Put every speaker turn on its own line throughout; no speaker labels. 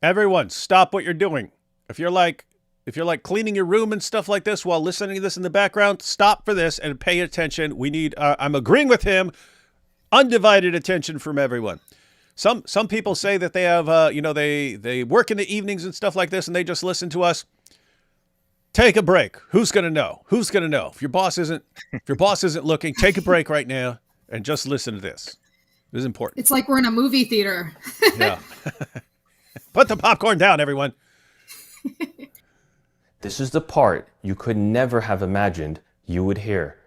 Everyone, stop what you're doing. If you're like cleaning your room and stuff like this while listening to this in the background, stop for this and pay attention. We need. I'm agreeing with him. Undivided attention from everyone. Some people say that they have, they work in the evenings and stuff like this, and they just listen to us. Take a break. Who's gonna know? Who's gonna know? If your boss isn't looking, take a break right now and just listen to this. This is important.
It's like we're in a movie theater.
Yeah. Put the popcorn down, everyone.
This is the part you could never have imagined you would hear.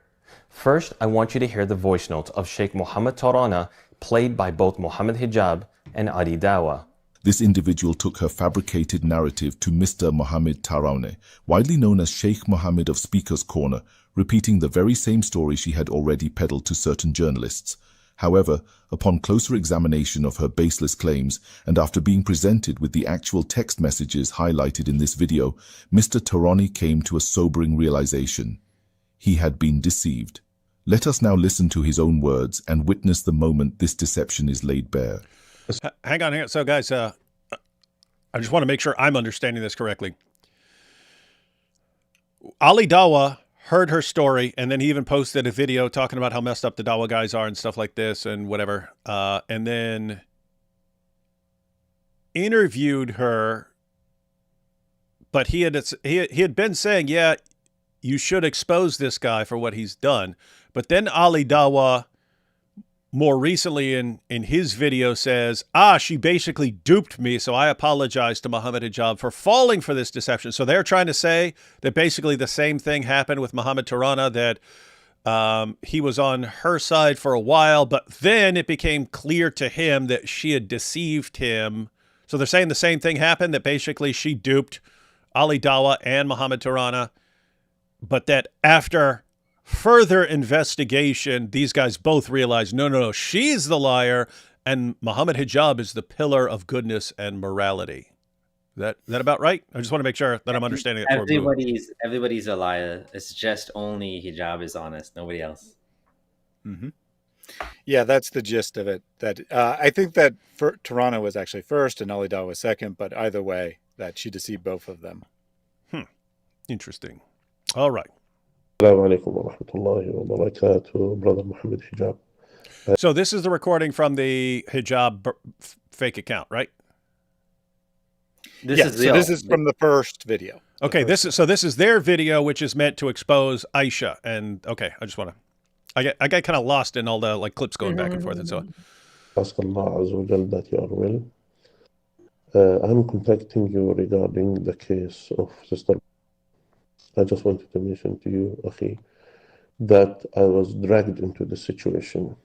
First, I want you to hear the voice notes of Sheikh Mohammed Tarana, played by both Mohammed Hijab and Ali Dawah.
This individual took her fabricated narrative to Mr. Mohammed Tarana, widely known as Sheikh Mohammed of Speaker's Corner, repeating the very same story she had already peddled to certain journalists. However, upon closer examination of her baseless claims, and after being presented with the actual text messages highlighted in this video, Mr. Tarani came to a sobering realization. He had been deceived. Let us now listen to his own words and witness the moment this deception is laid bare.
Hang on. So, guys, I just want to make sure I'm understanding this correctly. Ali Dawah heard her story, and then he even posted a video talking about how messed up the Dawah guys are and stuff like this and whatever. And then interviewed her, but he had been saying, yeah, you should expose this guy for what he's done. But then Ali Dawah, more recently in his video, says, she basically duped me, so I apologize to Mohammed Hijab for falling for this deception. So they're trying to say that basically the same thing happened with Mohammed Tarana, that he was on her side for a while, but then it became clear to him that she had deceived him. So they're saying the same thing happened, that basically she duped Ali Dawah and Mohammed Tarana, but that after further investigation, these guys both realized, no, she's the liar, and Mohammed Hijab is the pillar of goodness and morality. Is that about right? I just want to make sure that I'm understanding it.
Everybody's a liar. It's just only Hijab is honest, nobody else.
Mm-hmm.
Yeah, that's the gist of it. That I think that Tarana was actually first and Ali Dawah was second, but either way, that she deceived both of them.
Interesting. All right.
Assalamu alaikum wa rahmatullahi wa barakatuh, Brother Mohammed Hijab.
So this is the recording from the Hijab fake account, right?
This is from the first video.
Okay, this is their video, which is meant to expose Aisha. And okay, I just want to, I get kind of lost in all the clips going back and forth and so on.
Ask Allah Azza wa Jal that you are well. I'm contacting you regarding the case of Sister. I just wanted to mention to you, Akhi, that I was dragged into this situation,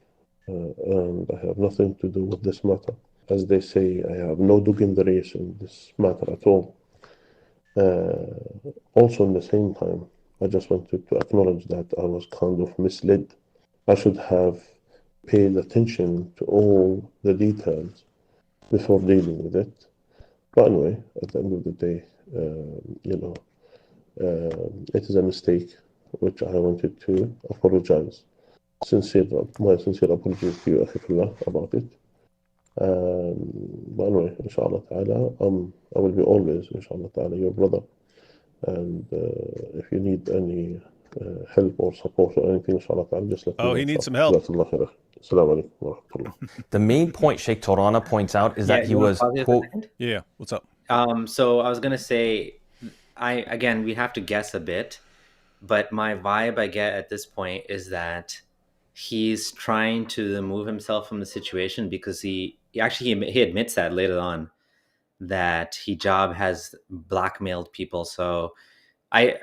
and I have nothing to do with this matter. As they say, I have no dog in the race in this matter at all. Also, in the same time, I just wanted to acknowledge that I was kind of misled. I should have paid attention to all the details before dealing with it. But anyway, at the end of the day, it is a mistake, which I wanted to apologize. My sincere apologies to you, Akhifullah, about it. But anyway, inshallah ta'ala, I will be always, inshallah ta'ala, your brother. And if you need any help or support or anything, inshallah ta'ala, just let me know.
He needs some help.
Assalamu alaikum wa rahmatullah.
The main point Sheikh Tarana points out is that he was, quote...
Yeah, what's up?
So I was going to say, we have to guess a bit, but my vibe I get at this point is that he's trying to remove himself from the situation because he admits that later on that Hijab has blackmailed people. So I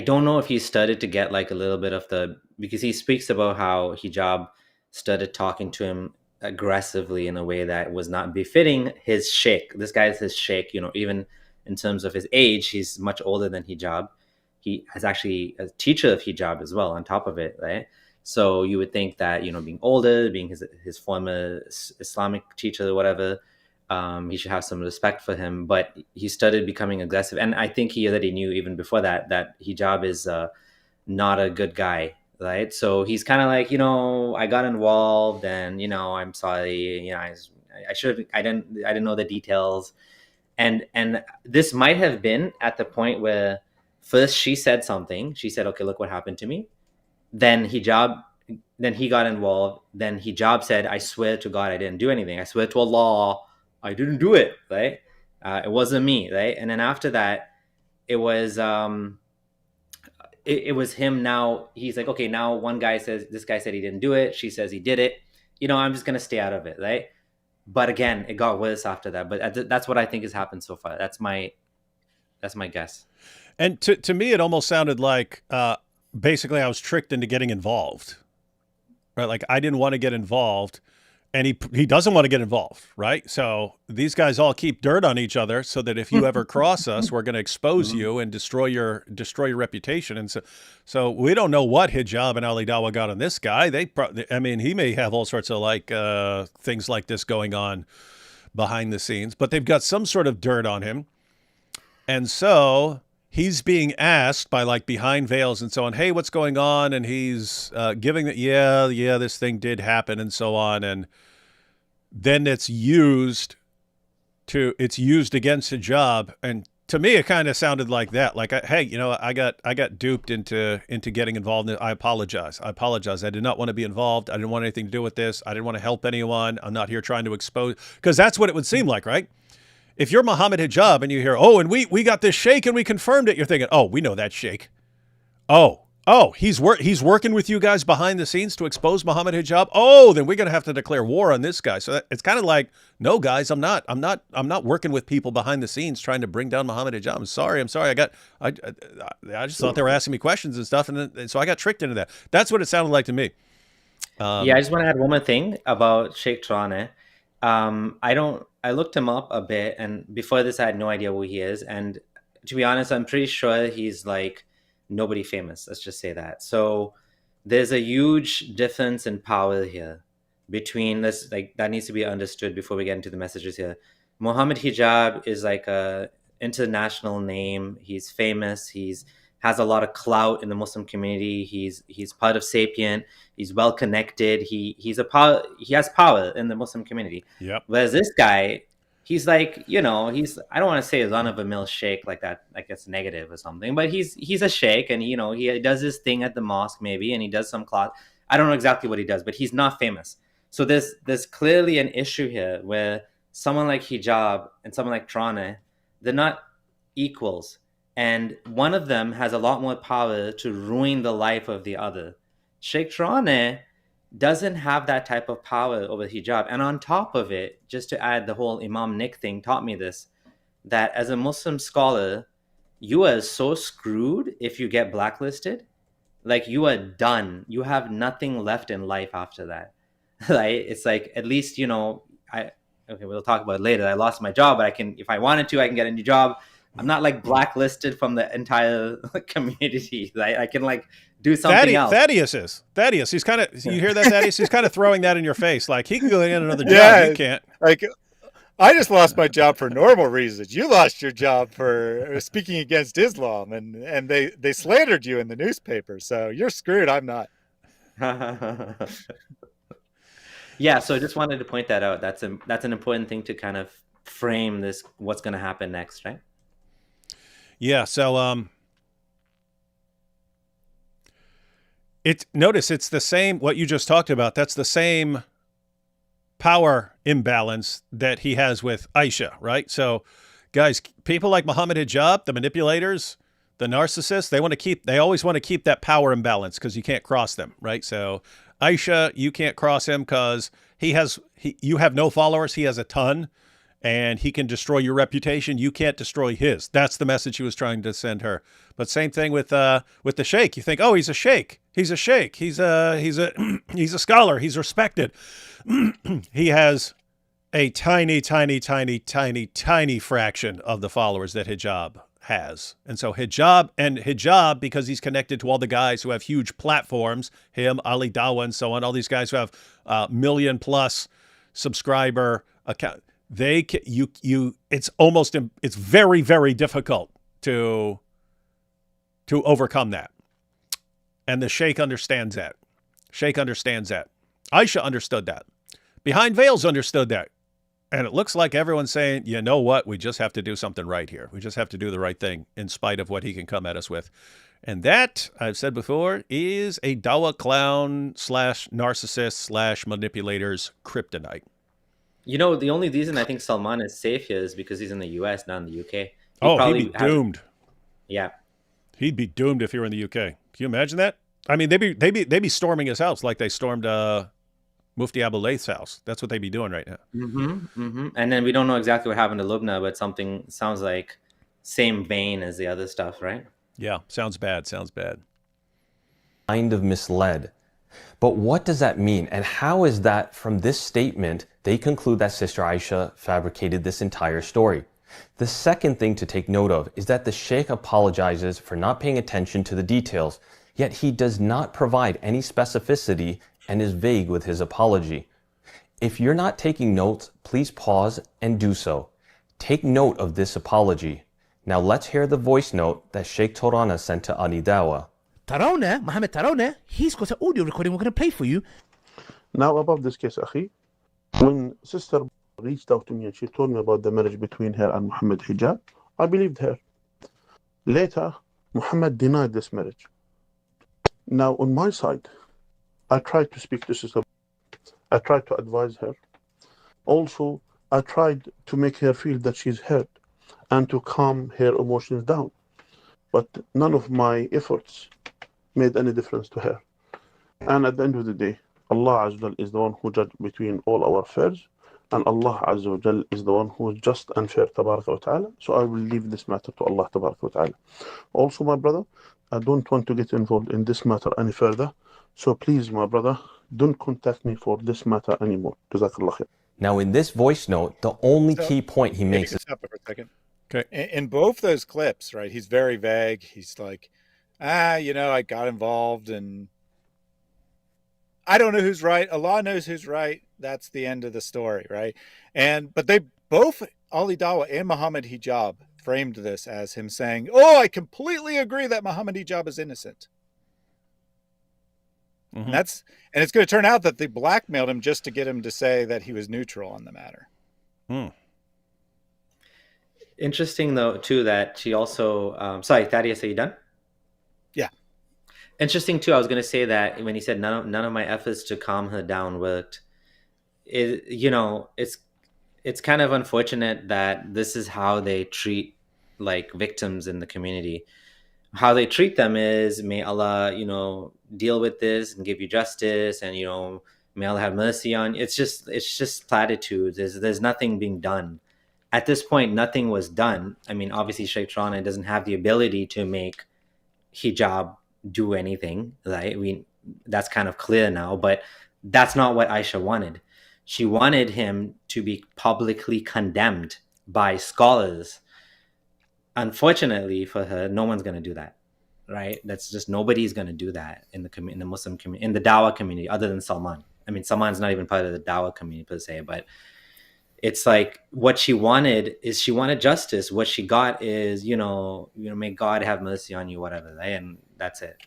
don't know if he started to get a little bit of because he speaks about how Hijab started talking to him aggressively in a way that was not befitting his sheikh. This guy is his sheikh, even in terms of his age, he's much older than Hijab. He has actually a teacher of Hijab as well on top of it, right? So you would think that, being older, being his former Islamic teacher or whatever, he should have some respect for him. But he started becoming aggressive. And I think he already knew even before that Hijab is not a good guy, right? So he's kind of like, I got involved and, I'm sorry, I didn't know the details. And this might have been at the point where first she said something. She said, okay, look what happened to me. Then he got involved. Then Hijab said, I swear to God, I didn't do anything. I swear to Allah, I didn't do it, right? It wasn't me, right? And then after that, it was it was him. Now he's like, okay, now one guy says, this guy said he didn't do it. She says he did it. I'm just going to stay out of it, right? But again, it got worse after that. But that's what I think has happened so far. That's my guess.
And to me, it almost sounded like basically I was tricked into getting involved, right? Like I didn't want to get involved, and he doesn't want to get involved, right? So these guys all keep dirt on each other so that if you ever cross us, we're going to expose you and destroy your reputation. And so we don't know what Hijab and Ali Dawah got on this guy. He may have all sorts of like things like this going on behind the scenes, but they've got some sort of dirt on him. And so he's being asked by like behind veils and so on, hey, what's going on? And he's giving that, yeah, this thing did happen and so on. And then it's used against Hijab. And to me, it kind of sounded like that. Like, hey, I got duped into getting involved in it. I apologize. I did not want to be involved. I didn't want anything to do with this. I didn't want to help anyone. I'm not here trying to expose, because that's what it would seem like, right? If you're Mohammed Hijab and you hear, oh, and we got this Sheikh and we confirmed it, you're thinking, oh, we know that Sheikh. Oh, he's working with you guys behind the scenes to expose Mohammed Hijab. Oh, then we're going to have to declare war on this guy. So it's kind of like, no, guys, I'm not working with people behind the scenes trying to bring down Mohammed Hijab. I'm sorry. I just thought they were asking me questions and stuff, and so I got tricked into that. That's what it sounded like to me.
I just want to add one more thing about Sheikh Taraneh. I looked him up a bit, and before this, I had no idea who he is. And to be honest, I'm pretty sure he's like nobody famous. Let's just say that. So there's a huge difference in power here between this. Like that needs to be understood before we get into the messages here. Mohammed Hijab is like a international name. He's famous. He's has a lot of clout in the Muslim community. He's part of Sapient. He's well connected. He has power in the Muslim community.
Yep.
Whereas this guy, he's like, I don't want to say run of a mill sheikh like that, like it's negative or something, but he's a sheikh, and he does his thing at the mosque maybe, and he does some clout. I don't know exactly what he does, but he's not famous. So there's clearly an issue here where someone like Hijab and someone like Taraneh, they're not equals. And one of them has a lot more power to ruin the life of the other. Sheikh Taraneh doesn't have that type of power over Hijab. And on top of it, just to add, the whole Imam Nick thing taught me this, that as a Muslim scholar, you are so screwed if you get blacklisted. Like, you are done. You have nothing left in life after that. Right? It's like, at least, we'll talk about it later. I lost my job, but if I wanted to, I can get a new job. I'm not like blacklisted from the entire community. Right? I can like do something else.
Thaddeus. He's kind of, you hear that, Thaddeus? He's kind of throwing that in your face. Like, he can go get another job. You can't.
Like, I just lost my job for normal reasons. You lost your job for speaking against Islam, and they slandered you in the newspaper. So you're screwed. I'm not.
Yeah. So I just wanted to point that out. That's an important thing to kind of frame this, what's going to happen next, right?
Yeah. So, notice it's the same, what you just talked about. That's the same power imbalance that he has with Aisha, right? So guys, people like Mohammed Hijab, the manipulators, the narcissists, they always want to keep that power imbalance because you can't cross them, right? So Aisha, you can't cross him because you have no followers. He has a ton, and he can destroy your reputation. You can't destroy his. That's the message he was trying to send her. But same thing with the sheikh. You think, oh, he's a sheikh. He's a sheikh. He's a scholar. He's respected. He has a tiny, tiny, tiny, tiny, tiny fraction of the followers that Hijab has. And so Hijab, because he's connected to all the guys who have huge platforms, him, Ali Dawah, and so on, all these guys who have million plus subscriber account. It's very, very difficult to overcome that. And the Sheikh understands that. Aisha understood that. Behind veils understood that. And it looks like everyone's saying, you know what? We just have to do something right here. We just have to do the right thing in spite of what he can come at us with. And that, I've said before, is a Dawah clown / narcissist / manipulator's kryptonite.
You know, the only reason I think Salman is safe here is because he's in the US, not in the UK.
He'd be doomed.
Yeah.
He'd be doomed if he were in the UK. Can you imagine that? I mean, they'd be storming his house like they stormed Mufti Abu Layth's house. That's what they'd be doing right now.
And then we don't know exactly what happened to Lubna, but something sounds like same vein as the other stuff, right?
Yeah, sounds bad. Sounds bad.
Kind of misled. But what does that mean? And how is that from this statement, they conclude that Sister Aisha fabricated this entire story? The second thing to take note of is that the Sheikh apologizes for not paying attention to the details, yet he does not provide any specificity and is vague with his apology. If you're not taking notes, please pause and do so. Take note of this apology. Now let's hear the voice note that Sheikh Torana sent to Ali Dawah.
Tarona, Mohammed Tarona, he's got an audio recording we're going to play for you.
Now about this case, Akhi, when sister reached out to me and she told me about the marriage between her and Mohammed Hijab, I believed her. Later, Muhammad denied this marriage. Now, on my side, I tried to speak to sister. I tried to advise her. Also, I tried to make her feel that she's hurt and to calm her emotions down. But none of my efforts made any difference to her. And at the end of the day, Allah Azza wa Jal is the one who judges between all our affairs, and Allah Azza wa Jal is the one who is just and fair, Tabaraka wa Ta'ala. So I will leave this matter to Allah, Tabaraka wa Ta'ala. Also, my brother, I don't want to get involved in this matter any further. So please, my brother, don't contact me for this matter anymore. Jazakallah khair.
Now in this voice note, the only key point he makes is...
Stop it for a second.
Okay.
In both those clips, right, he's very vague. He's like, I got involved and I don't know who's right. Allah knows who's right. That's the end of the story, right? But they both, Ali Dawah and Mohammed Hijab, framed this as him saying, I completely agree that Mohammed Hijab is innocent.
Mm-hmm.
And it's going to turn out that they blackmailed him just to get him to say that he was neutral on the matter.
Interesting, though, too, that she also... sorry, Thaddeus, are you done?
Yeah.
Interesting, too, I was going to say that when he said none of my efforts to calm her down worked, it's kind of unfortunate that this is how they treat, like, victims in the community. How they treat them is, may Allah, deal with this and give you justice, and, may Allah have mercy on you. It's just platitudes. There's nothing being done. At this point, nothing was done. I mean, obviously, Sheikh Torana doesn't have the ability to make hijab do anything, right? That's kind of clear now, but that's not what Aisha wanted. She wanted him to be publicly condemned by scholars. Unfortunately for her, no one's going to do that, right? That's just, nobody's going to do that in the Muslim community, in the Dawah community, other than Salman. I mean, Salman's not even part of the Dawah community per se, but it's like what she wanted is she wanted justice. What she got is, may God have mercy on you, whatever, right? And that's it.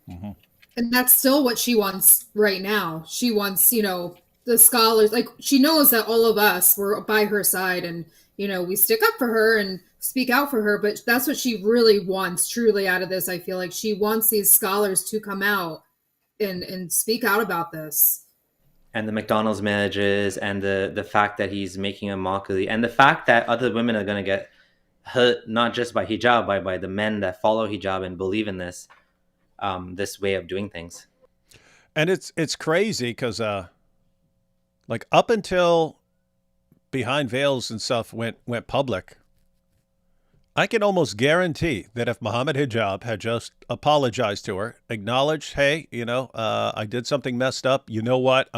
Mm-hmm.
And that's still what she wants right now. She wants, the scholars, like, she knows that all of us were by her side and, we stick up for her and speak out for her, but that's what she really wants truly out of this. I feel like she wants these scholars to come out and speak out about this.
And the McDonald's marriages, and the fact that he's making a mockery, and the fact that other women are going to get hurt, not just by hijab, by the men that follow hijab and believe in this way of doing things.
And it's crazy because like up until Behind Veils and stuff went public, I can almost guarantee that if Mohammed Hijab had just apologized to her, acknowledged, hey, I did something messed up. You know what?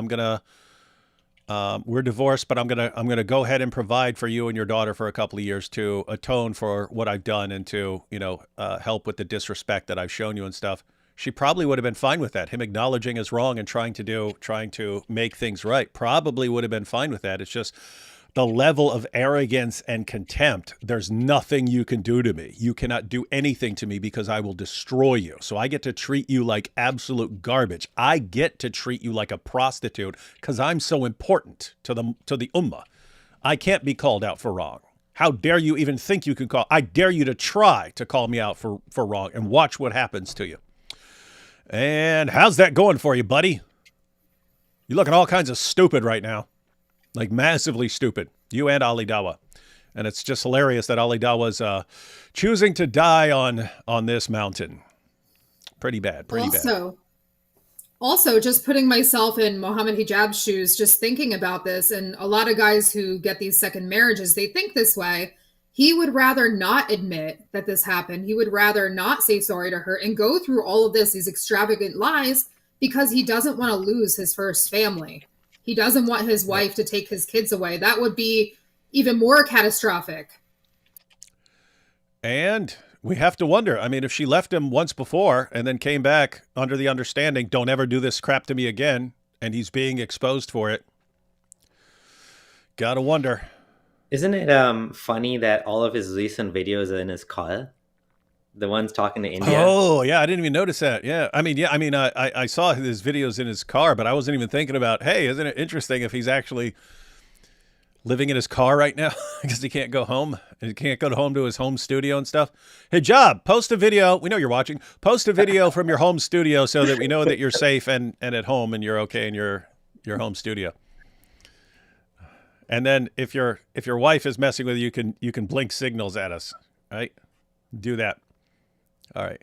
We're divorced, but I'm gonna go ahead and provide for you and your daughter for a couple of years to atone for what I've done and to, help with the disrespect that I've shown you and stuff. She probably would have been fine with that. Him acknowledging his wrong and trying to make things right probably would have been fine with that. It's just the level of arrogance and contempt. There's nothing you can do to me. You cannot do anything to me because I will destroy you. So I get to treat you like absolute garbage. I get to treat you like a prostitute because I'm so important to the ummah. I can't be called out for wrong. How dare you even think you can call? I dare you to try to call me out for wrong, and watch what happens to you. And how's that going for you, buddy? You're looking all kinds of stupid right now. Like massively stupid. You and Ali Dawah. And it's just hilarious that Ali Dawah's choosing to die on this mountain. Pretty bad. Pretty bad.
Also, just putting myself in Mohammed Hijab's shoes, just thinking about this, and a lot of guys who get these second marriages, they think this way. He would rather not admit that this happened. He would rather not say sorry to her and go through all of this, these extravagant lies, because he doesn't want to lose his first family. He doesn't want his wife to take his kids away. That would be even more catastrophic.
And we have to wonder, I mean, if she left him once before and then came back under the understanding, don't ever do this crap to me again, and he's being exposed for it. Gotta wonder.
Isn't it funny that all of his recent videos are in his car? The ones talking to India.
Oh, yeah, I didn't even notice that. Yeah, I saw his videos in his car, but I wasn't even thinking about, hey, isn't it interesting if he's actually living in his car right now because he can't go home. He can't go home to his home studio and stuff. Hijab, post a video. We know you're watching. Post a video from your home studio so that we know that you're safe and at home and you're okay in your home studio. And then if your wife is messing with you, you can blink signals at us, right? Do that. All right.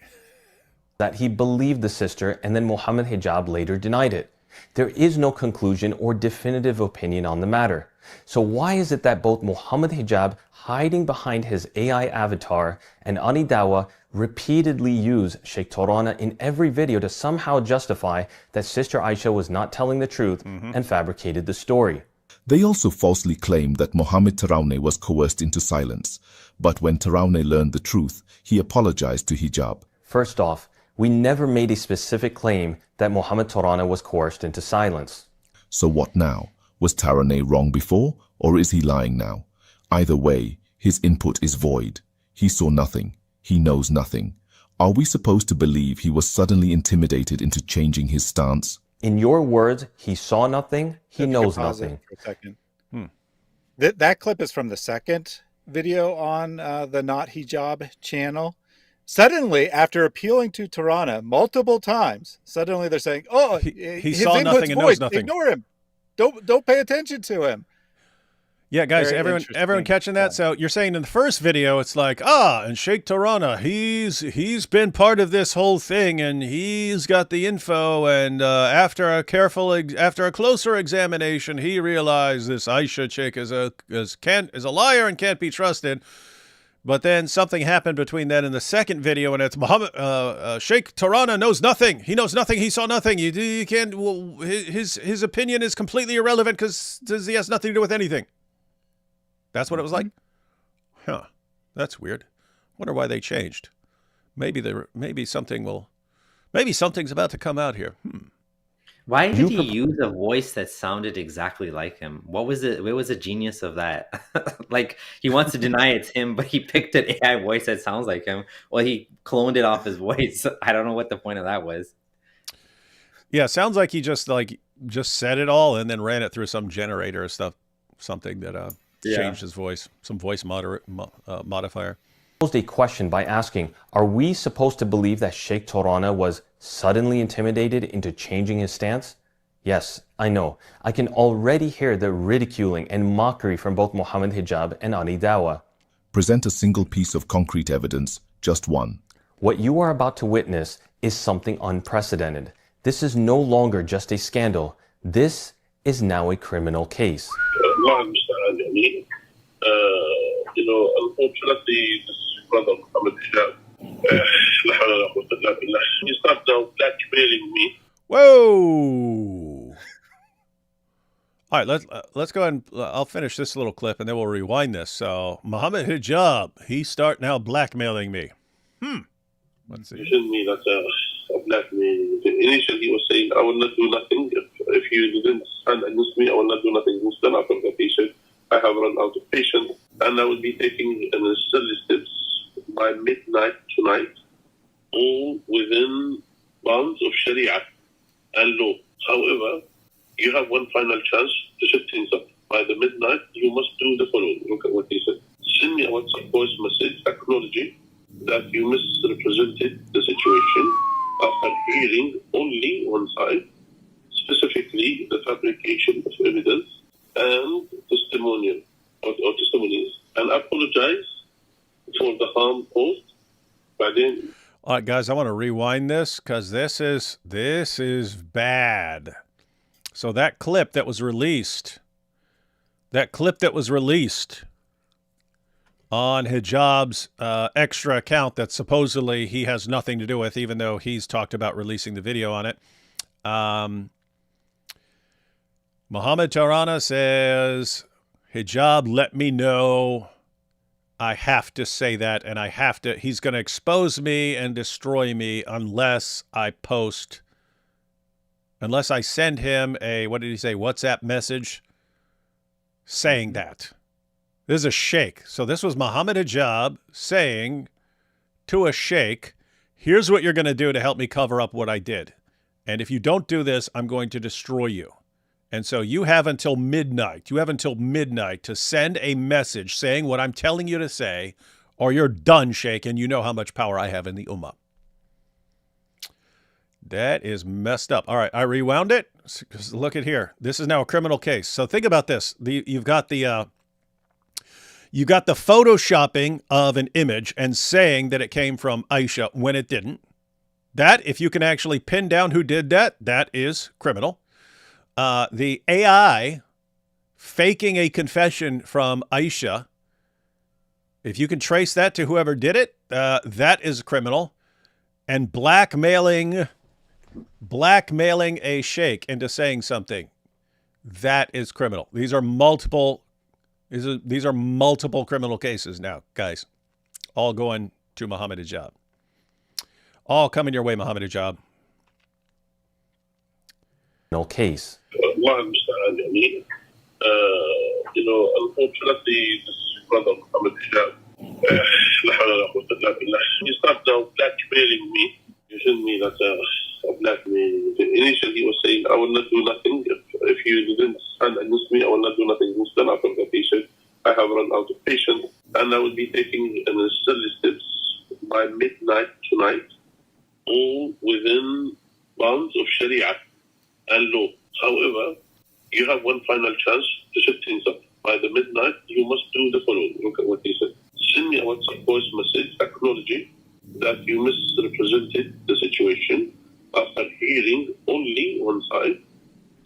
That he believed the sister, and then Mohammed Hijab later denied it. There is no conclusion or definitive opinion on the matter. So why is it that both Mohammed Hijab, hiding behind his AI avatar, and Ali Dawah repeatedly use Sheikh Tarana in every video to somehow justify that Sister Aisha was not telling the truth and fabricated the story?
They also falsely claimed that Mohammed Tarawneh was coerced into silence. But when Tarawneh learned the truth, he apologized to Hijab.
First off, we never made a specific claim that Mohammed Tarawneh was coerced into silence.
So what now? Was Tarawneh wrong before, or is he lying now? Either way, his input is void. He saw nothing. He knows nothing. Are we supposed to believe he was suddenly intimidated into changing his stance?
In your words, he saw nothing, he knows nothing.
For a second. That clip is from the second video on the Not Hijab channel. Suddenly, after appealing to Tarana multiple times, suddenly they're saying, "Oh,
he saw nothing and knows nothing.
Ignore him. Don't pay attention to him."
Yeah, guys, everyone catching that? So you're saying in the first video, it's like, and Sheikh Tarana, he's been part of this whole thing, and he's got the info, and after a closer examination, he realized this Aisha chick is a liar and can't be trusted. But then something happened between then and the second video, and it's Sheikh Tarana knows nothing. He knows nothing. He saw nothing. You can't. Well, his opinion is completely irrelevant because he has nothing to do with anything. That's what it was like? Huh. That's weird. Wonder why they changed. Maybe something's about to come out here.
Why did he use a voice that sounded exactly like him? What was it? Where was the genius of that? Like, he wants to deny it's him, but he picked an AI voice that sounds like him. Well, he cloned it off his voice. I don't know what the point of that was.
Yeah, sounds like he just said it all and then ran it through some generator or stuff, something that changed his voice, some voice modifier.
Posed a question by asking, are we supposed to believe that Sheikh Tarana was suddenly intimidated into changing his stance? Yes, I know. I can already hear the ridiculing and mockery from both Mohammed Hijab and Ali Dawah.
Present a single piece of concrete evidence, just one.
What you are about to witness is something unprecedented. This is no longer just a scandal. This is now a criminal case.
Unfortunately, this brother Mohammed Hijab, he started now blackmailing me.
Whoa! All right, let's go ahead and I'll finish this little clip and then we'll rewind this. So, Mohammed Hijab, he start now blackmailing me. Let's see.
Using me like a blackmail. Initially, he was saying, I will not do nothing. If you didn't stand against me, I will not do nothing. Instead, after the patient, I have run out of patience, and I will be taking necessary steps by midnight tonight, all within bounds of Sharia and law. However, you have one final chance to set things up. by the midnight, you must do the following. Look at what he said. Send me a WhatsApp voice message acknowledging that you misrepresented the situation after hearing only one side, specifically the fabrication of evidence and testimonial or testimonies, and apologize for the harm caused by them.
All right, guys, I want to rewind this because this is bad. So that clip that was released on Hijab's extra account that supposedly he has nothing to do with, even though he's talked about releasing the video on it. Mohammed Tarana says, Hijab, let me know. I have to say that, and he's going to expose me and destroy me unless I send him a, what did he say, WhatsApp message saying that. This is a sheikh. So this was Mohammed Hijab saying to a sheikh, here's what you're going to do to help me cover up what I did. And if you don't do this, I'm going to destroy you. And so you have until midnight. You have until midnight to send a message saying what I'm telling you to say, or you're done, Sheikh, and you know how much power I have in the Ummah. That is messed up. All right, I rewound it. Look at here. This is now a criminal case. So think about this. You've got the photoshopping of an image and saying that it came from Aisha when it didn't. That, if you can actually pin down who did that, that is criminal. The AI faking a confession from Aisha, if you can trace that to whoever did it, that is criminal. And blackmailing a sheikh into saying something, that is criminal. These are multiple criminal cases now, guys. All going to Mohammed Hijab. All coming your way, Mohammed Hijab.
Case.
Unfortunately, this brother Mohammed Hijab, he started now blackmailing me. You shouldn't mean that blackmail. Initially, he was saying, I will not do nothing. If you didn't stand against me, I will not do nothing. Then after the patient, I have run out of patience, and I will be taking necessary steps by midnight tonight, all within bounds of Sharia and law. However, you have one final chance to set things up. By the midnight, you must do the following. Look at what he said. Send me a WhatsApp voice message acknowledging that you misrepresented the situation after hearing only one side,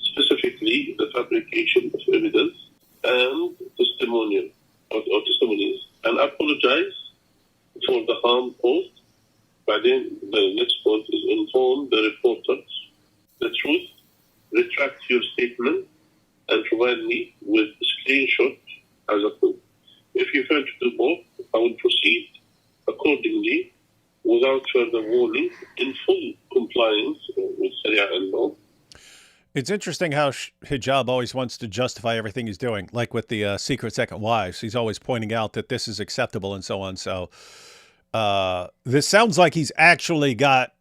specifically the fabrication of evidence and testimonial or testimonies, and apologize for the harm caused. By then, the next point is inform the reporters the truth, retract your statement, and provide me with a screenshot as a proof. If you fail to do both, I will proceed accordingly without further warning in full compliance with Sharia and law.
It's interesting how Hijab always wants to justify everything he's doing, like with the secret second wives. He's always pointing out that this is acceptable and so on. So this sounds like he's actually got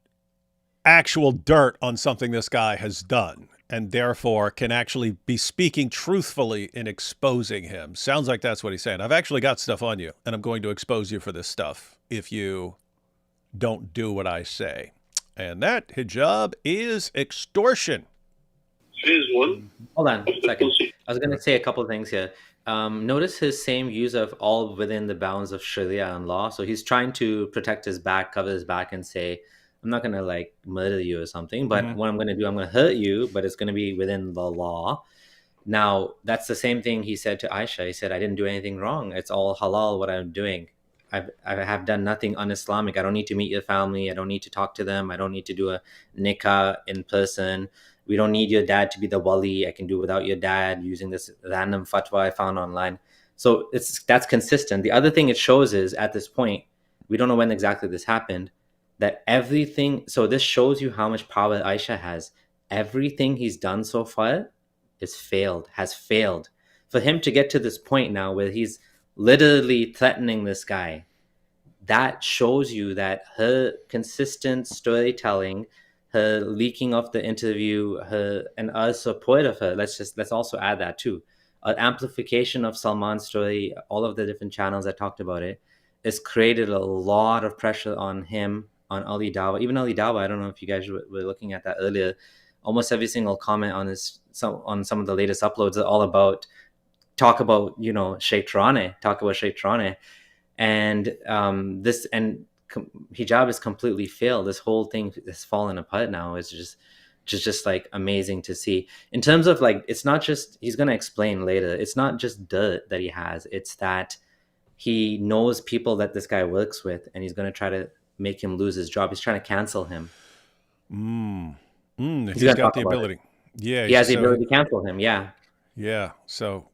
actual dirt on something this guy has done, and therefore can actually be speaking truthfully in exposing him. Sounds like that's what he's saying. I've actually got stuff on you, and I'm going to expose you for this stuff if you don't do what I say. And that, Hijab, is extortion.
Phase one.
Hold on a second. I was going to say a couple of things here. Notice his same use of all within the bounds of Sharia and law. So he's trying to protect his back, cover his back, and say, I'm not going to like murder you or something, but what I'm going to do, I'm going to hurt you, but it's going to be within the law. Now, that's the same thing he said to Aisha. He said, I didn't do anything wrong. It's all halal what I'm doing. I have done nothing un-Islamic. I don't need to meet your family. I don't need to talk to them. I don't need to do a nikah in person. We don't need your dad to be the wali. I can do without your dad using this random fatwa I found online. So that's consistent. The other thing it shows is at this point, we don't know when exactly this happened, that everything, so this shows you how much power Aisha has. Everything he's done so far has failed. For him to get to this point now where he's literally threatening this guy, that shows you that her consistent storytelling, her leaking of the interview, and our support of her, let's also add that too. an amplification of Salman's story, all of the different channels that talked about it, has created a lot of pressure on him, on Ali Dawah. Even Ali Dawah, I don't know if you guys were looking at that earlier. Almost every single comment on some of the latest uploads are all about talk about Sheikh Tarane, and hijab is completely failed. This whole thing has fallen apart now. It's just like amazing to see. In terms of like, it's not just, he's going to explain later, it's not just dirt that he has, it's that he knows people that this guy works with, and he's going to try to make him lose his job. He's trying to cancel him.
He's got the ability. Yeah,
he has the ability to cancel him. Yeah.
So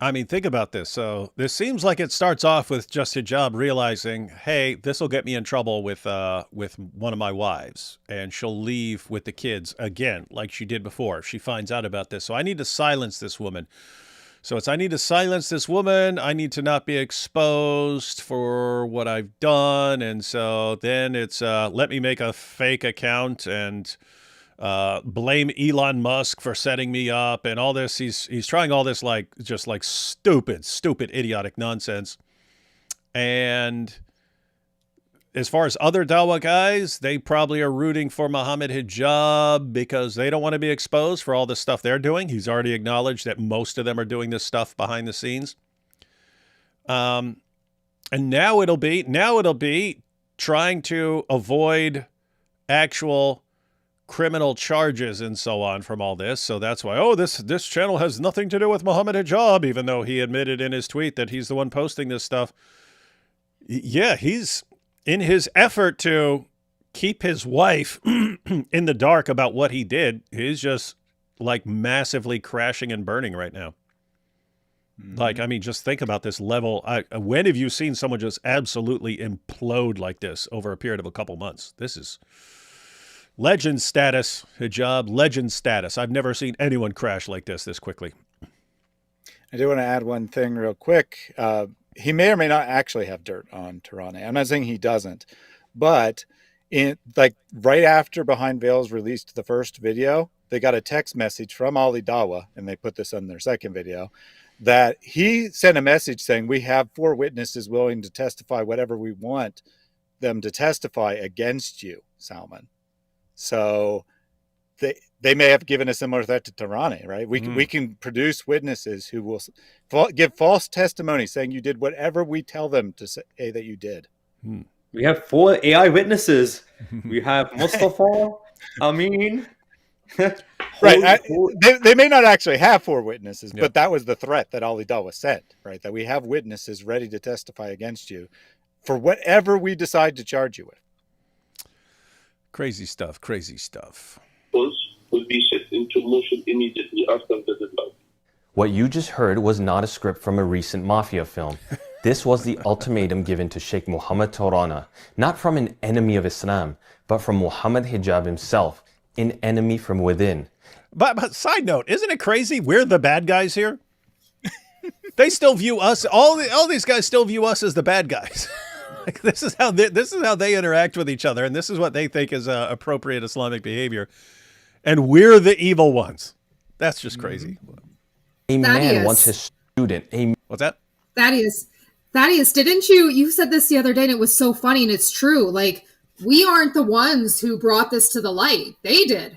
I mean, think about this. So this seems like it starts off with just Hijab realizing, hey, this will get me in trouble with one of my wives, and she'll leave with the kids again, like she did before, if she finds out about this. So I need to silence this woman. So I need to silence this woman. I need to not be exposed for what I've done. And so then it's let me make a fake account and blame Elon Musk for setting me up and all this. He's trying all this just stupid, idiotic nonsense. And as far as other Dawah guys, they probably are rooting for Mohammed Hijab because they don't want to be exposed for all the stuff they're doing. He's already acknowledged that most of them are doing this stuff behind the scenes. And now it'll be trying to avoid actual criminal charges and so on from all this. So that's why, this channel has nothing to do with Mohammed Hijab, even though he admitted in his tweet that he's the one posting this stuff. Yeah, he's in his effort to keep his wife in the dark about what he did. He's just like massively crashing and burning right now. Like, I mean, just think about this level. When have you seen someone just absolutely implode like this over a period of a couple months? This is legend status, Hijab, legend status. I've never seen anyone crash like this quickly.
I do want to add one thing real quick. He may or may not actually have dirt on Tarane. I'm not saying he doesn't, but right after Behind Veils released the first video, they got a text message from Ali Dawah, and they put this on their second video, that he sent a message saying, we have 4 witnesses willing to testify whatever we want them to testify against you, Salman. So they may have given a similar threat to Tarane, right? We can produce witnesses who will give false testimony saying you did whatever we tell them to say that you did.
We have 4 AI witnesses. We have Mustafa, Amin.
Right. They may not actually have 4 witnesses, but that was the threat that Ali Dawah sent, right? That we have witnesses ready to testify against you for whatever we decide to charge you with.
Crazy stuff.
Will be set into motion immediately after the deadline.
What you just heard was not a script from a recent mafia film. This was the ultimatum given to Sheikh Mohammed Tarane, not from an enemy of Islam, but from Mohammed Hijab himself, an enemy from within.
But side note, isn't it crazy? We're the bad guys here. They still view us. All these guys still view us as the bad guys. Like, this is how they interact with each other, and this is what they think is appropriate Islamic behavior. And we're the evil ones. That's just crazy.
A man wants his student.
What's that?
Thaddeus, didn't you said this the other day, and it was so funny, and it's true. Like, we aren't the ones who brought this to the light. They did.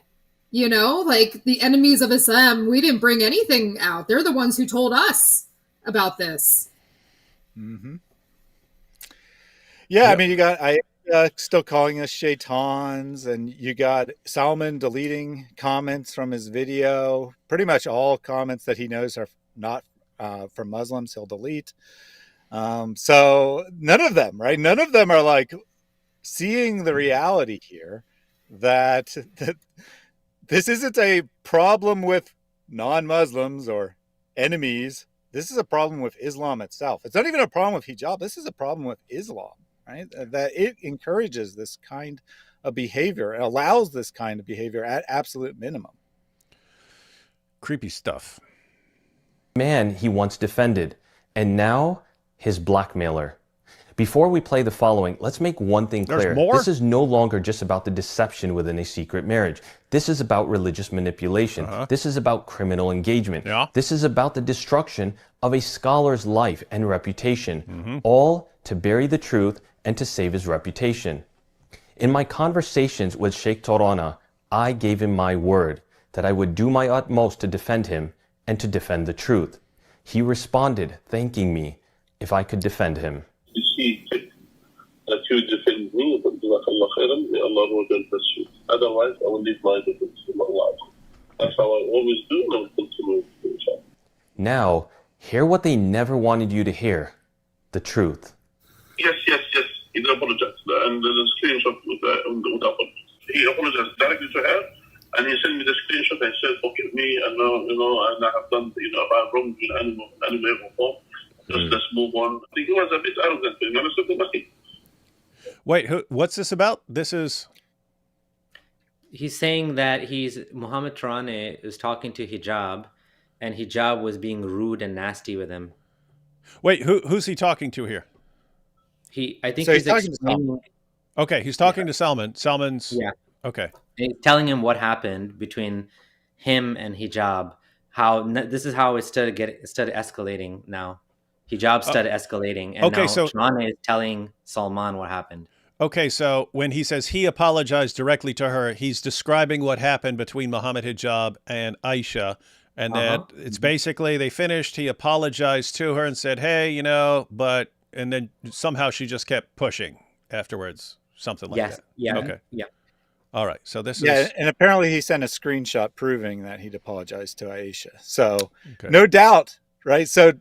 You know, like the enemies of Islam, we didn't bring anything out. They're the ones who told us about this.
Mm-hmm. Yeah, I mean, you got still calling us shaitans, and you got Salman deleting comments from his video. Pretty much all comments that he knows are not from Muslims, he'll delete. So none of them, right? None of them are like seeing the reality here that this isn't a problem with non-Muslims or enemies. This is a problem with Islam itself. It's not even a problem with hijab. This is a problem with Islam. Right? That it encourages this kind of behavior, allows this kind of behavior at absolute minimum.
Creepy stuff.
Man he once defended, and now his blackmailer. Before we play the following, let's make one thing
There's
clear.
more?
This is no longer just about the deception within a secret marriage. This is about religious manipulation. This is about criminal engagement.
Yeah.
This is about the destruction of a scholar's life and reputation, all to bury the truth and to save his reputation. In my conversations with Sheikh Torana, I gave him my word that I would do my utmost to defend him and to defend the truth. He responded, thanking me if I could defend him.
You see that you defend me, but Jazakallah khairan, may Allah reward the truth. Otherwise, I will leave my defense to Allah. That's how I always do, and I will continue to do so.
Now, hear what they never wanted you to hear, the truth.
Yes. He did apologize. And the screenshot with apology. He apologized directly to her, and he sent me the screenshot and said, forgive me, and and I have done, if I have wronged you in any way or form. Let's move on. I think he was a bit arrogant, and I said nothing.
Wait, what's this about? This is...
He's saying that Mohammed Tarane is talking to Hijab, and Hijab was being rude and nasty with him.
Wait, who's he talking to here?
I think
So
he's
he's talking to
explaining,
Okay, he's talking to Salman. Salman's...
Yeah.
Okay.
he's telling him what happened between him and Hijab. This is how it started escalating now. Hijab started escalating, and
okay,
now
so
Tarane is telling Salman what happened.
Okay, so when he says he apologized directly to her, he's describing what happened between Mohammed Hijab and Aisha. And that it's basically they finished, he apologized to her and said, hey, but, and then somehow she just kept pushing afterwards, something like that.
Yeah.
Okay.
Yeah.
All right. So this
Yeah,
is...
and apparently he sent a screenshot proving that he'd apologized to Aisha. So
Okay.
no doubt, right? So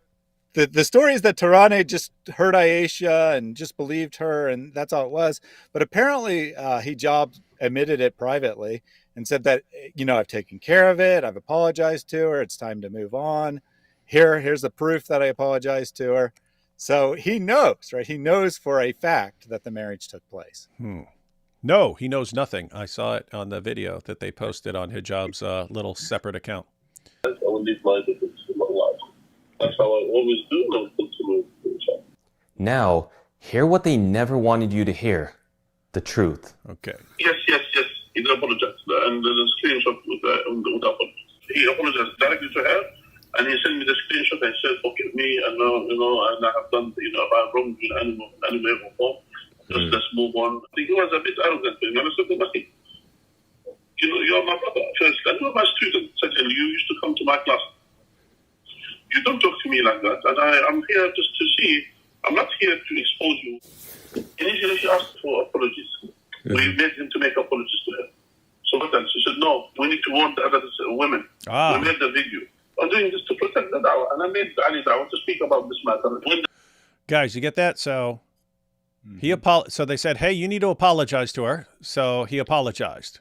the story is that Tarane just heard Aisha and just believed her, and that's all it was. But apparently Hijab admitted it privately and said that, I've taken care of it. I've apologized to her. It's time to move on. Here's the proof that I apologized to her. So he knows, right? He knows for a fact that the marriage took place.
No, he knows nothing. I saw it on the video that they posted on Hijab's little separate account.
I will leave my defense to Allah. That's how I always do, and I will continue to do so.
Now, hear what they never wanted you to hear, the truth.
Okay.
Yes. He did apologize. And the screenshot with apology. He apologized directly to her, and he sent me the screenshot and said, forgive me, and and I have done, if I have wronged you in any way or form. Let's move on. I think he was a bit arrogant, and I said nothing. You're my brother first, and you're my student. Second, you used to come to my class. You don't talk to me like that, and I'm here just to see. I'm not here to expose you. Initially, she asked for apologies. We made him to make apologies to her. So what else? She said, no, we need to warn the other women. We made the video. I'm doing this to protect the Dawah, and I made Ali Dawah to speak about this matter.
Guys, you get that? So so they said, hey, you need to apologize to her. So he apologized.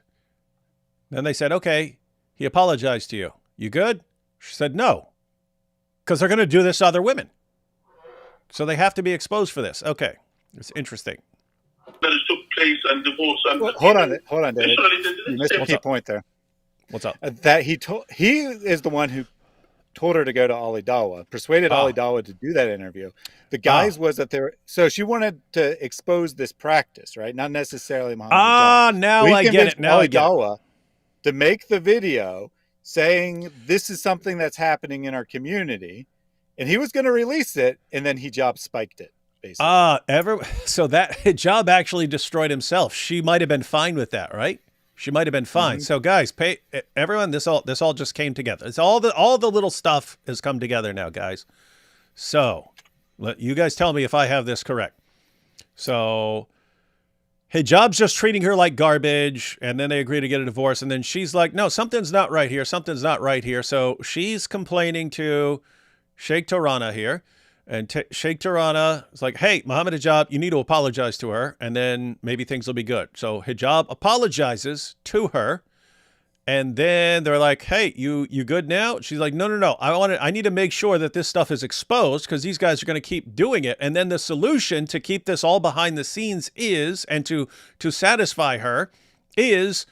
Then they said, okay, he apologized to you. You good? She said, no, because they're going to do this to other women. So they have to be exposed for this. Okay. It's interesting.
That it took place and divorce. And
Hold on, David. You missed a key point there.
What's up?
That he is the one who told her to go to Ali Dawah, persuaded Ali Dawah to do that interview. The guys was that so she wanted to expose this practice, right? Not necessarily Mohammed Hijab.
Now I get it. Now
Ali
I get it.
Dawah to make the video saying this is something that's happening in our community, and he was going to release it, and then Hijab spiked it. Basically.
So that Hijab actually destroyed himself. She might have been fine with that, right? She might have been fine. So guys, everyone, this all just came together. It's all the little stuff has come together now, guys. So you guys tell me if I have this correct. So Hijab's just treating her like garbage, and then they agree to get a divorce, and then she's like, no, something's not right here. Something's not right here. So she's complaining to Sheikh Tarana here. And Sheikh Tarana is like, hey, Mohammed Hijab, you need to apologize to her, and then maybe things will be good. So Hijab apologizes to her, and then they're like, hey, you good now? She's like, no. I need to make sure that this stuff is exposed because these guys are going to keep doing it. And then the solution to keep this all behind the scenes and to satisfy her is,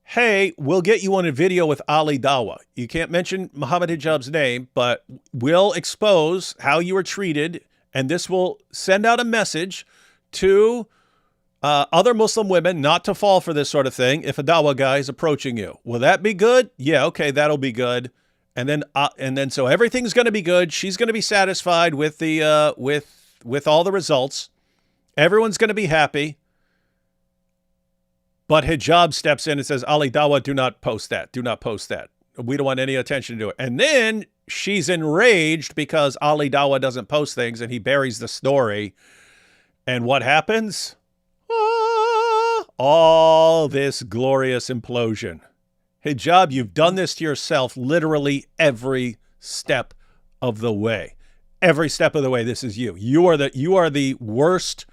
hey, we'll get you on a video with Ali Dawah. You can't mention Mohammed Hijab's name, but we'll expose how you were treated And this will send out a message to other Muslim women not to fall for this sort of thing if a Dawah guy is approaching you. Will that be good? Yeah, okay, that'll be good. And then so everything's going to be good. She's going to be satisfied with the with all the results. Everyone's going to be happy. But Hijab steps in and says, Ali Dawah, do not post that. Do not post that. We don't want any attention to it. And then she's enraged because Ali Dawah doesn't post things and he buries the story. And what happens? All this glorious implosion. Hijab, you've done this to yourself literally every step of the way. Every step of the way, this is you. You are the worst.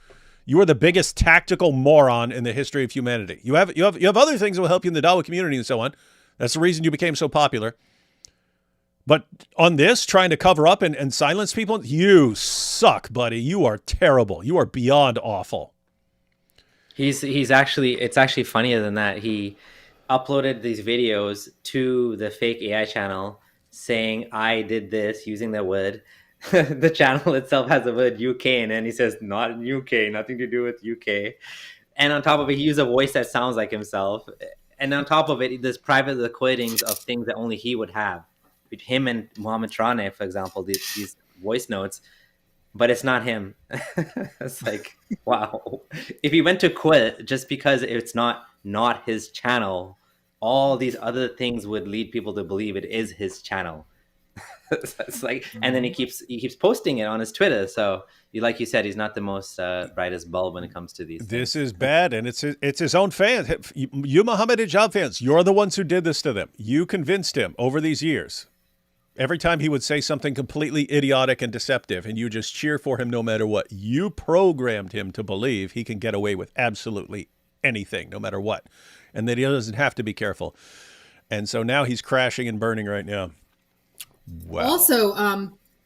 You are the biggest tactical moron in the history of humanity. You have other things that will help you in the Dawah community and so on. That's the reason you became so popular. But on this, trying to cover up and silence people, you suck, buddy. You are terrible. You are beyond awful.
It's actually funnier than that. He uploaded these videos to the fake AI channel saying, I did this using the word. The channel itself has the word UK in it, and he says, not in UK, nothing to do with UK. And on top of it, he used a voice that sounds like himself. And on top of it, there's private recordings of things that only he would have. With him and Mohammed Hijab, for example, these voice notes. But it's not him. It's like, wow. If he went to quit just because it's not his channel, all these other things would lead people to believe it is his channel. It's like, and then he keeps posting it on his Twitter. So, like you said, he's not the most brightest bulb when it comes to these.
This is bad, and it's his own fans. You Mohammed Hijab fans, you're the ones who did this to them. You convinced him over these years. Every time he would say something completely idiotic and deceptive, and you just cheer for him no matter what. You programmed him to believe he can get away with absolutely anything, no matter what, and that he doesn't have to be careful. And so now he's crashing and burning right now. Wow.
Also,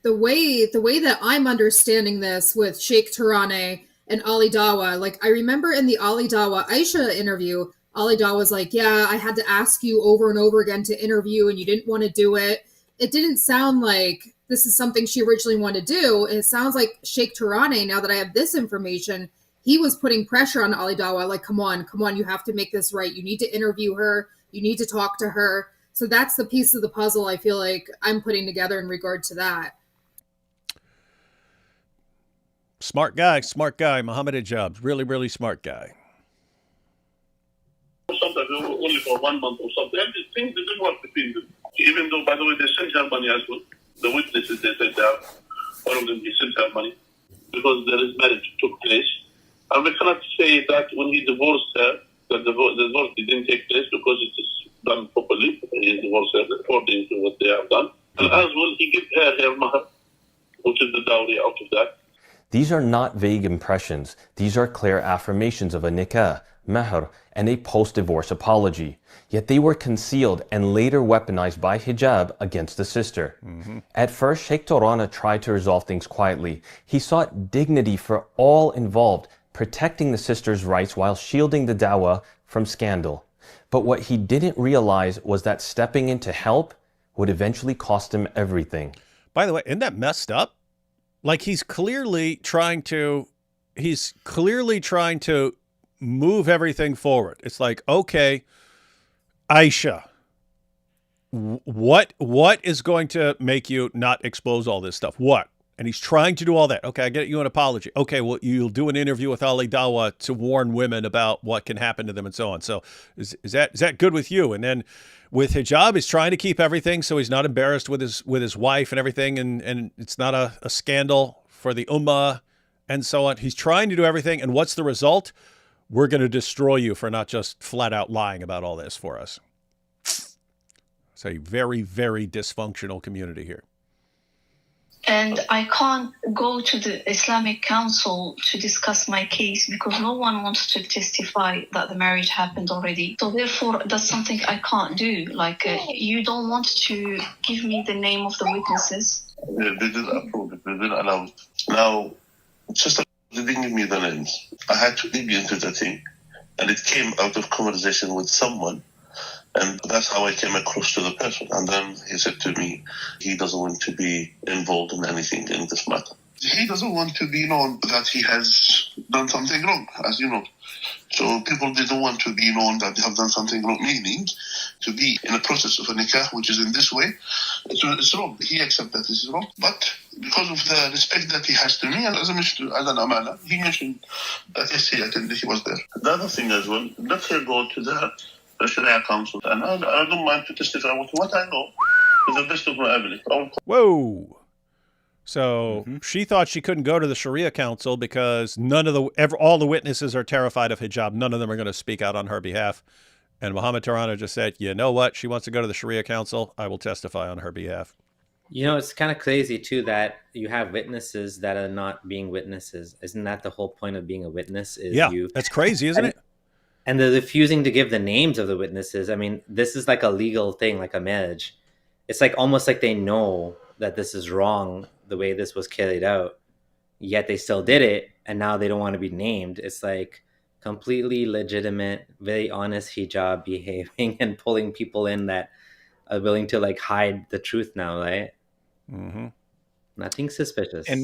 the way that I'm understanding this with Sheikh Taraneh and Ali Dawah, like I remember in the Ali Dawah Aisha interview, Ali Dawah was like, yeah, I had to ask you over and over again to interview and you didn't want to do it. It didn't sound like this is something she originally wanted to do. It sounds like Sheikh Taraneh, now that I have this information, he was putting pressure on Ali Dawah, like, come on, you have to make this right. You need to interview her. You need to talk to her. So that's the piece of the puzzle I feel like I'm putting together in regard to that.
Smart guy, Mohammed Hijab, really, really smart guy.
Sometimes only for 1 month or something. And things didn't work between them. Even though, by the way, they sent her money as well. The witnesses, they said that one of them, he sent her money because there is marriage took place. And we cannot say that when he divorced her, that the divorce didn't take place because it is done properly. He divorced her according to what they have done. And as well, he gave her mahar, which is the dowry out of that.
These are not vague impressions. These are clear affirmations of a nikah, mahr, and a post-divorce apology. Yet they were concealed and later weaponized by Hijab against the sister. At first, Sheikh Taraneh tried to resolve things quietly. He sought dignity for all involved, protecting the sister's rights while shielding the Dawah from scandal. But what he didn't realize was that stepping in to help would eventually cost him everything.
By the way, isn't that messed up? Like he's clearly trying to move everything forward. It's like, okay, Aisha, what is going to make you not expose all this stuff? What? And he's trying to do all that. Okay, I get you an apology. Okay, well, you'll do an interview with Ali Dawah to warn women about what can happen to them and so on. So is that good with you? And then with Hijab, he's trying to keep everything so he's not embarrassed with his wife and everything, and it's not a scandal for the ummah and so on. He's trying to do everything, and what's the result? We're going to destroy you for not just flat out lying about all this for us. It's a very, very dysfunctional community here.
And I can't go to the Islamic Council to discuss my case because no one wants to testify that the marriage happened already. So therefore, that's something I can't do. Like, you don't want to give me the name of the witnesses.
They didn't approve it. They didn't allow it. Now, sister didn't give me the names. I had to dig into the thing. And it came out of conversation with someone. And that's how I came across to the person. And then he said to me, he doesn't want to be involved in anything in this matter. he doesn't want to be known that he has done something wrong, as you know. So people didn't want to be known that they have done something wrong, meaning to be in a process of a nikah, which is in this way, it's wrong. He accepts that this is wrong, but because of the respect that he has to me, and as an amana, he mentioned that yes, he attended, he was there. The other thing as well, let her go to the Sharia Council, and I don't mind to testify with what I know to the best of my ability.
Whoa. So she thought she couldn't go to the Sharia Council because all the witnesses are terrified of hijab. None of them are going to speak out on her behalf. And Mohammed Tarana just said, you know what? She wants to go to the Sharia Council. I will testify on her behalf.
You know, it's kind of crazy, too, that you have witnesses that are not being witnesses. Isn't that the whole point of being a witness?
That's crazy, isn't it?
And they're refusing to give the names of the witnesses. I mean, this is like a legal thing, like a marriage. It's like almost like they know that this is wrong, the way this was carried out, yet they still did it, and now they don't want to be named. It's like completely legitimate, very honest hijab behaving and pulling people in that are willing to like hide the truth now, right?
Mm-hmm.
Nothing suspicious.
And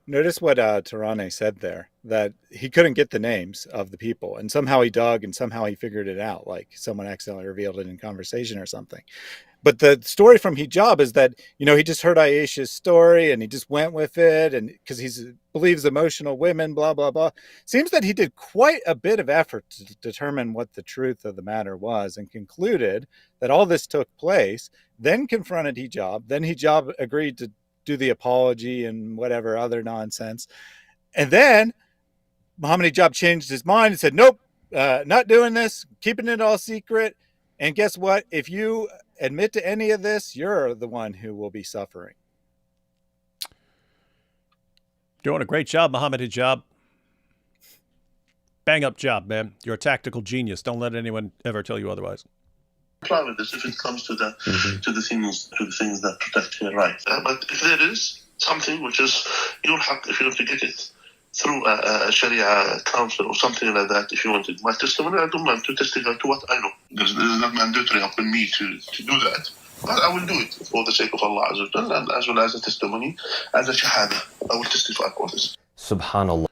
notice what Tarane said there, that he couldn't get the names of the people, and somehow he dug and somehow he figured it out, like someone accidentally revealed it in conversation or something. But the story from Hijab is that, you know, he just heard Aisha's story and he just went with it, and because he believes emotional women, blah, blah, blah. Seems that he did quite a bit of effort to determine what the truth of the matter was, and concluded that all this took place, then confronted Hijab. Then Hijab agreed to do the apology and whatever other nonsense. And then Mohammed Hijab changed his mind and said, nope, not doing this, keeping it all secret. And guess what? If you admit to any of this, you're the one who will be suffering.
Doing a great job, Mohammed Hijab. Bang up job, man. You're a tactical genius. Don't let anyone ever tell you otherwise.
Apply with this if it comes to the things that protect your rights. But if there is something which is your haq, if you want to get it through a Sharia council or something like that, if you wanted my testimony, I don't mind to testify to what I know. There's not mandatory upon me to do that. But I will do it for the sake of Allah Azza wa Jalla, and as well as a testimony, as a shahada. I will testify for this.
Subhanallah.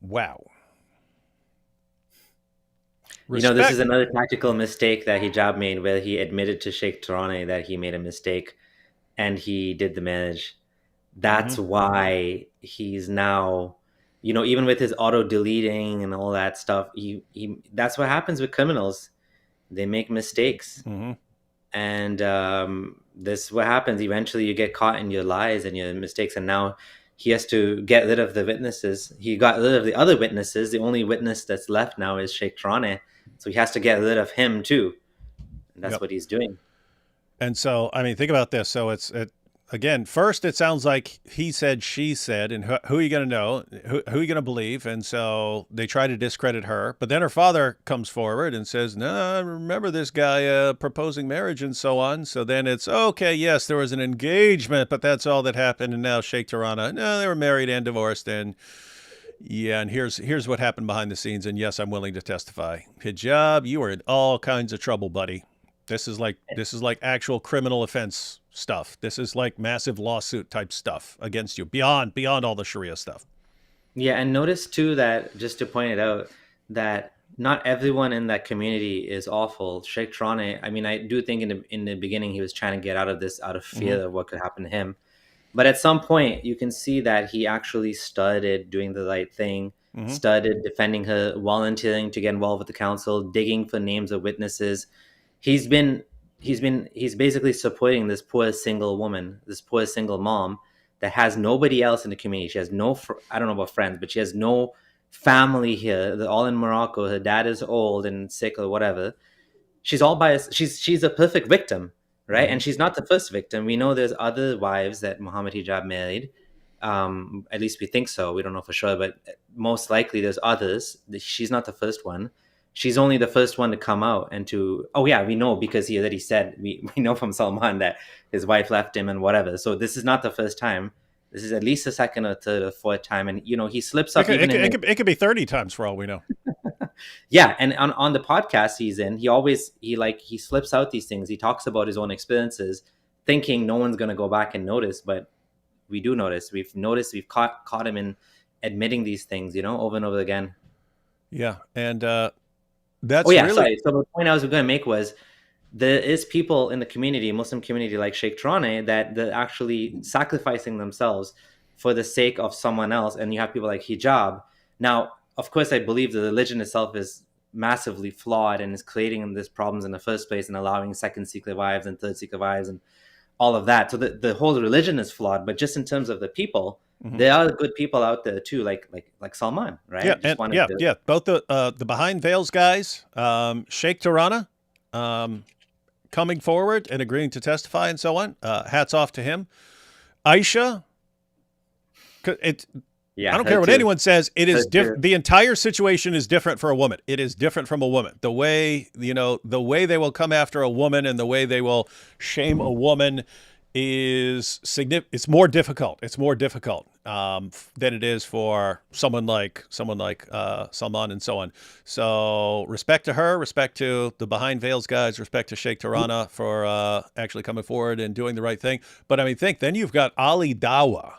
Wow.
You know, this is another tactical mistake that Hijab made, where he admitted to Sheikh Tarane that he made a mistake and he did the marriage. That's why he's now, you know, even with his auto deleting and all that stuff, he that's what happens with criminals. They make mistakes. And this is what happens. Eventually you get caught in your lies and your mistakes. And now he has to get rid of the witnesses. He got rid of the other witnesses. The only witness that's left now is Sheikh Tarane. So he has to get rid of him too. And that's what he's doing.
And so, I mean, think about this. So again, first it sounds like he said, she said, and who are you going to know? Who are you going to believe? And so they try to discredit her. But then her father comes forward and says, no, I remember this guy proposing marriage and so on. So then it's, okay, yes, there was an engagement, but that's all that happened. And now Sheikh Tarana, no, they were married and divorced. And yeah, and here's what happened behind the scenes. And yes, I'm willing to testify. Hijab, you are in all kinds of trouble, buddy. This is like actual criminal offense stuff. This is like massive lawsuit type stuff against you, beyond all the Sharia stuff.
Yeah, and notice too that, just to point it out, that not everyone in that community is awful. Sheikh Tarane, I mean, I do think in the beginning he was trying to get out of this out of fear of what could happen to him. But at some point, you can see that he actually started doing the right thing, started defending her, volunteering to get involved with the council, digging for names of witnesses. He's basically supporting this poor single woman, this poor single mom that has nobody else in the community. She has no, I don't know about friends, but she has no family here. They're all in Morocco. Her dad is old and sick or whatever. She's all by she's a perfect victim. Right. And she's not the first victim. We know there's other wives that Mohammed Hijab married. At least we think so. We don't know for sure, but most likely there's others. She's not the first one. She's only the first one to come out and to, oh yeah, we know because he already said, we know from Salman that his wife left him and whatever. So this is not the first time. This is at least the second or third or fourth time. And, you know, he slips up.
It could be 30 times for all we know.
Yeah. And on the podcast he's in, he slips out these things. He talks about his own experiences, thinking no one's going to go back and notice, but we do notice. We've caught him in admitting these things, over and over again.
Yeah, and that's
sorry.
really.
So the point I was going to make was there is people in the community, Muslim community, like Sheikh Tarawne, that they're actually sacrificing themselves for the sake of someone else. And you have people like Hijab. Now, of course, I believe the religion itself is massively flawed and is creating these problems in the first place and allowing second seeker wives and third seeker wives and all of that. So the whole religion is flawed, but just in terms of the people, there are good people out there too, like Salman, right?
Yeah, both the behind veils guys, Sheikh Tarawne, coming forward and agreeing to testify and so on. Hats off to him. Aisha, I don't care what anyone says. It is different. The entire situation is different for a woman. It is different from a woman. The way they will come after a woman and the way they will shame a woman is significant. It's more difficult. It's more difficult than it is for someone like Salman and so on. So respect to her, respect to the behind veils guys, respect to Sheikh Tarawne for actually coming forward and doing the right thing. But I mean, then you've got Ali Dawah,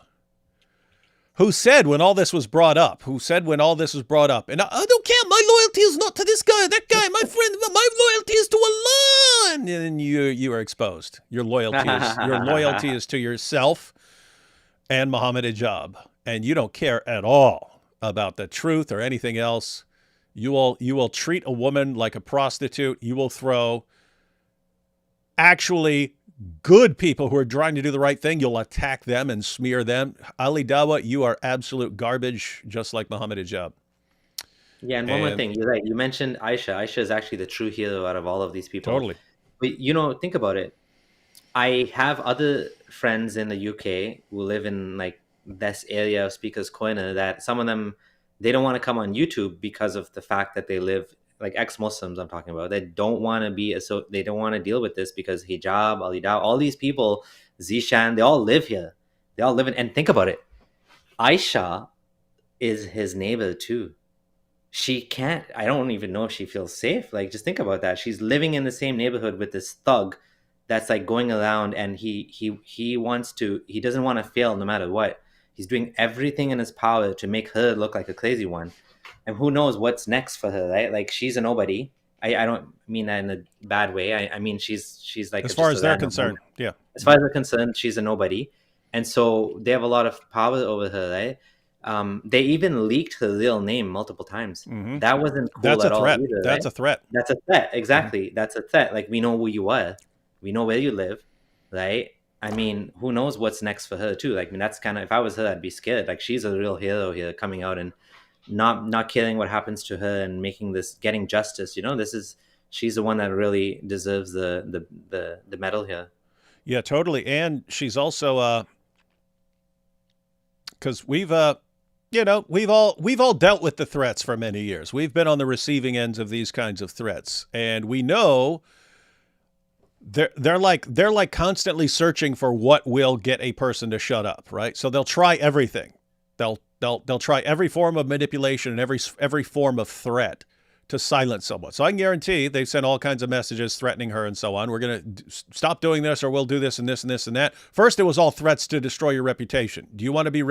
who said when all this was brought up, and I don't care, my loyalty is not to this guy, that guy, my friend, my loyalty is to Allah. And then you are exposed. Your loyalty is to yourself and Mohammed Hijab. And you don't care at all about the truth or anything else. You will treat a woman like a prostitute. You will throw actually good people who are trying to do the right thing. You'll attack them and smear them. Ali Dawah, you are absolute garbage, just like Mohammed Hijab.
Yeah, and one more thing. You're right. You mentioned Aisha. Aisha is actually the true hero out of all of these people.
Totally.
But, think about it. I have other friends in the UK who live in like this area of Speaker's Corner that some of them, they don't want to come on YouTube because of the fact that they live, like ex-Muslims I'm talking about, they don't want to they don't want to deal with this because Hijab, Ali Dawah, all these people, Zishan, they all live here. They all live in, and think about it. Aisha is his neighbor too. I don't even know if she feels safe. Like, just think about that. She's living in the same neighborhood with this thug that's like going around, and he doesn't want to fail no matter what. He's doing everything in his power to make her look like a crazy one. And who knows what's next for her, right? Like, she's a nobody. I don't mean that in a bad way. I mean, she's like,
as far as they're concerned, yeah.
As far as they're concerned, she's a nobody. And so they have a lot of power over her, right? They even leaked her real name multiple times. Mm-hmm. That wasn't cool at all either.
That's a threat.
That's a threat. Exactly. Mm-hmm. That's a threat. Like, we know who you are. We know where you live, right? I mean, who knows what's next for her too? Like, I mean, that's kind of, if I was her, I'd be scared. Like, she's a real hero here, coming out and not caring what happens to her and getting justice. She's the one that really deserves the medal here.
Yeah, totally. And she's also because we've all dealt with the threats for many years. We've been on the receiving ends of these kinds of threats, and we know they're like constantly searching for what will get a person to shut up, right? So they'll try everything. They'll try every form of manipulation and every form of threat to silence someone. So I can guarantee they've sent all kinds of messages threatening her and so on. We're going to stop doing this, or we'll do this and this and this and that. First, it was all threats to destroy your reputation. Do you want to be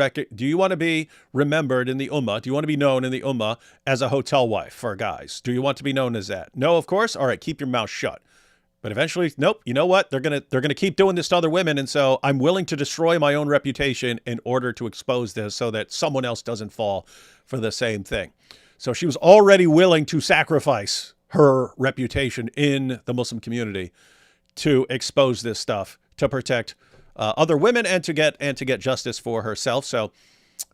remembered in the Ummah? Do you want to be known in the Ummah as a hotel wife for guys? Do you want to be known as that? No, of course. All right, keep your mouth shut. But eventually, nope, you know what? They're gonna keep doing this to other women, and so I'm willing to destroy my own reputation in order to expose this so that someone else doesn't fall for the same thing. So she was already willing to sacrifice her reputation in the Muslim community to expose this stuff, to protect other women and to get justice for herself. So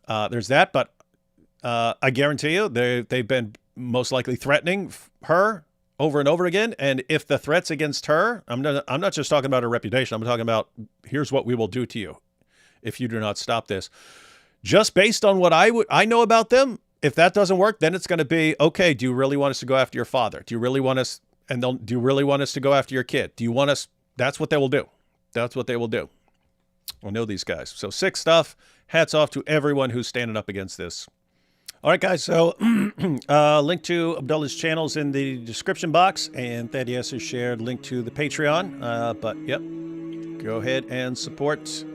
there's that. But I guarantee you, they've been most likely threatening her over and over again. And if the threats against her, I'm not just talking about her reputation. I'm talking about, here's what we will do to you if you do not stop this. Just based on what I know about them, if that doesn't work, then it's going to be, okay, do you really want us to go after your father? Do you really want us, do you really want us to go after your kid? Do you want us? That's what they will do. That's what they will do. I know these guys. So sick stuff. Hats off to everyone who's standing up against this. All right, guys, so link to Abdullah's channels in the description box, and Thaddeus has shared link to the Patreon. But, yep, go ahead and support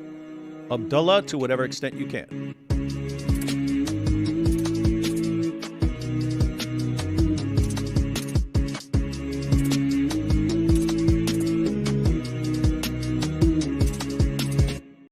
Abdullah to whatever extent you can.